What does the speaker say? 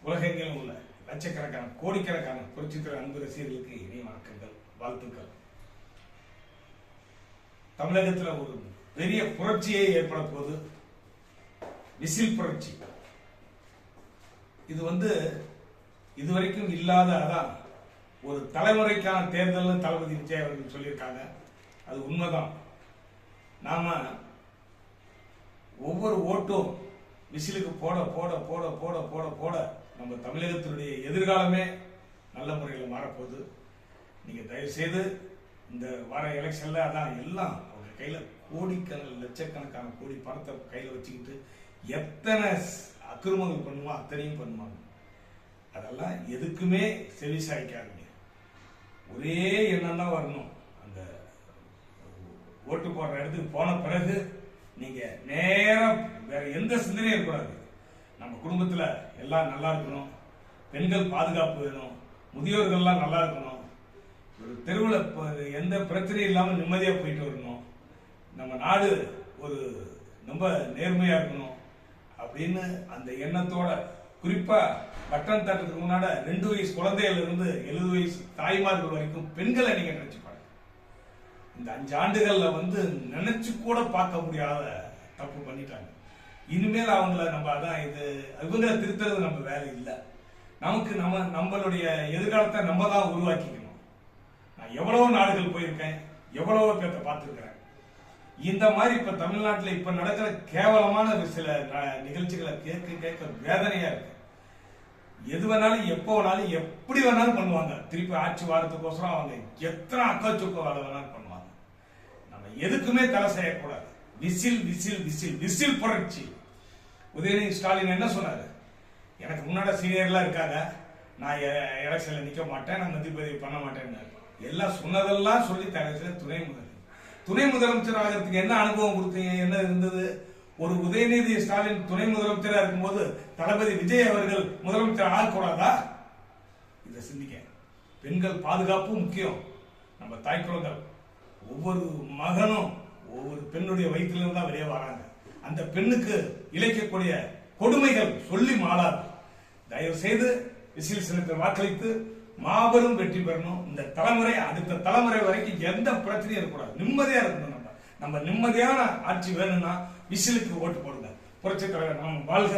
உலகெங்கிலும் உள்ள லட்சக்கணக்கான கோடிக்கணக்கான புரட்சித்துறை அன்பு ரசிகர்களுக்கு இணைய வணக்கங்கள், வாழ்த்துக்கள். தமிழகத்தில் ஒரு பெரிய புரட்சியை ஏற்பட போது விசில் புரட்சி. இது இதுவரைக்கும் இல்லாத அதான் ஒரு தலைமுறைக்கான தேர்தல் தளபதி விஜய் அவர்கள் சொல்லியிருக்காங்க. அது உண்மைதான். நாம ஒவ்வொரு ஓட்டும் விசிலுக்கு போட போட போட போட போட போட நம்ம தமிழகத்தினுடைய எதிர்காலமே நல்ல முறையில் மாறப்போகுது. நீங்க தயவு செய்து இந்த வர எலெக்ஷன்ல அதான் எல்லாம் அவங்க கையில கோடிக்கணக்கில் லட்சக்கணக்கான கோடி பணத்தை கையில வச்சுக்கிட்டு எத்தனை அக்கிரமங்கள் பண்ணுமோ அத்தனையும் பண்ணுவாங்க. அதெல்லாம் எதுக்குமே செவி சாய்க்காதீங்க. ஒரே எண்ணம் தான் வரணும். அந்த ஓட்டு போடுற இடத்துக்கு போன பிறகு நீங்க நேரம் வேற எந்த சிந்தனையும் இருக்கக்கூடாது. நம்ம குடும்பத்துல எல்லாம் நல்லா இருக்கணும், பெண்கள் பாதுகாப்பு வேணும், முதியோர்கள்லாம் நல்லா இருக்கணும், ஒரு தெருவில் எந்த பிரச்சனையும் இல்லாம நிம்மதியா போயிட்டு வரணும், நம்ம நாடு ஒரு ரொம்ப நேர்மையா இருக்கணும் அப்படின்னு அந்த எண்ணத்தோட, குறிப்பா பட்டம் தட்டுறதுக்கு முன்னாடி 2 வயசு குழந்தையில இருந்து 70 வயசு தாய்மார்கள் வரைக்கும் பெண்களை நீங்க நினைச்சு பாருங்க. இந்த 5 ஆண்டுகள்ல நினைச்சு கூட பார்க்க முடியாத தப்பு பண்ணிட்டாங்க. இனிமேல் அவங்கள நம்ம அதான் இவங்களை திருத்துறது நம்ம வேலை இல்லை. நமக்கு நம்மளுடைய எதிர்காலத்தை நம்ம தான் உருவாக்கிக்கணும். நான் எவ்வளவோ நாடுகள் போயிருக்கேன், எவ்வளவோ பேர்த்த பார்த்துருக்கிறேன். இந்த மாதிரி இப்ப தமிழ்நாட்டில் இப்ப நடக்கிற கேவலமான சில நிகழ்ச்சிகளை கேட்க வேதனையா இருக்கு. எது வேணாலும் எப்போ வேணாலும் எப்படி வேணாலும் பண்ணுவாங்க. திருப்பி ஆட்சி வாரத்துக்கோசரம் அவங்க எத்தனை அக்காச்சொக்க வேலை வேணாலும் பண்ணுவாங்க. நம்ம எதுக்குமே தலை செய்யக்கூடாது. விசில் விசில் விசில் விசில் புரட்சி. உதயநிதி ஸ்டாலின் என்ன சொன்னாரு? எனக்கு முன்னாடி சீனியர்லாம் இருக்காங்க, நான் எலெக்ஷன்ல நிக்க மாட்டேன், நான் மத்திய பதிவு பண்ண மாட்டேன்னு எல்லாம் சொன்னதெல்லாம் சொல்லி துணை முதலமைச்சர் ஆகிறதுக்கு என்ன அனுபவம் கொடுத்தீங்க? என்ன இருந்தது? ஒரு உதயநிதி ஸ்டாலின் துணை முதலமைச்சராக இருக்கும்போது தளபதி விஜய் அவர்கள் முதலமைச்சர் ஆகக்கூடாதா? இதை சிந்திக்க. பெண்கள் பாதுகாப்பு முக்கியம். நம்ம தாய் குழந்தை ஒவ்வொரு மகனும் ஒவ்வொரு பெண்ணுடைய வயிற்றிலிருந்து தான் வெளியே வராங்க. அந்த பெண்ணுக்கு இழைக்கக்கூடிய கொடுமைகள் சொல்லி மாளாது. தயவு செய்து விசில் சின்னத்தை வாக்களித்து மாபெரும் வெற்றி பெறணும். இந்த தலைமுறை அடுத்த தலைமுறை வரைக்கும் எந்த பிரச்சனையும் இருக்கக்கூடாது. நிம்மதியா இருக்கணும். நம்ம நிம்மதியான ஆட்சி வேணும்னா விசிலுக்கு ஓட்டு போடுங்க. புரட்சித் தலைவர் நாம் வாழ்க.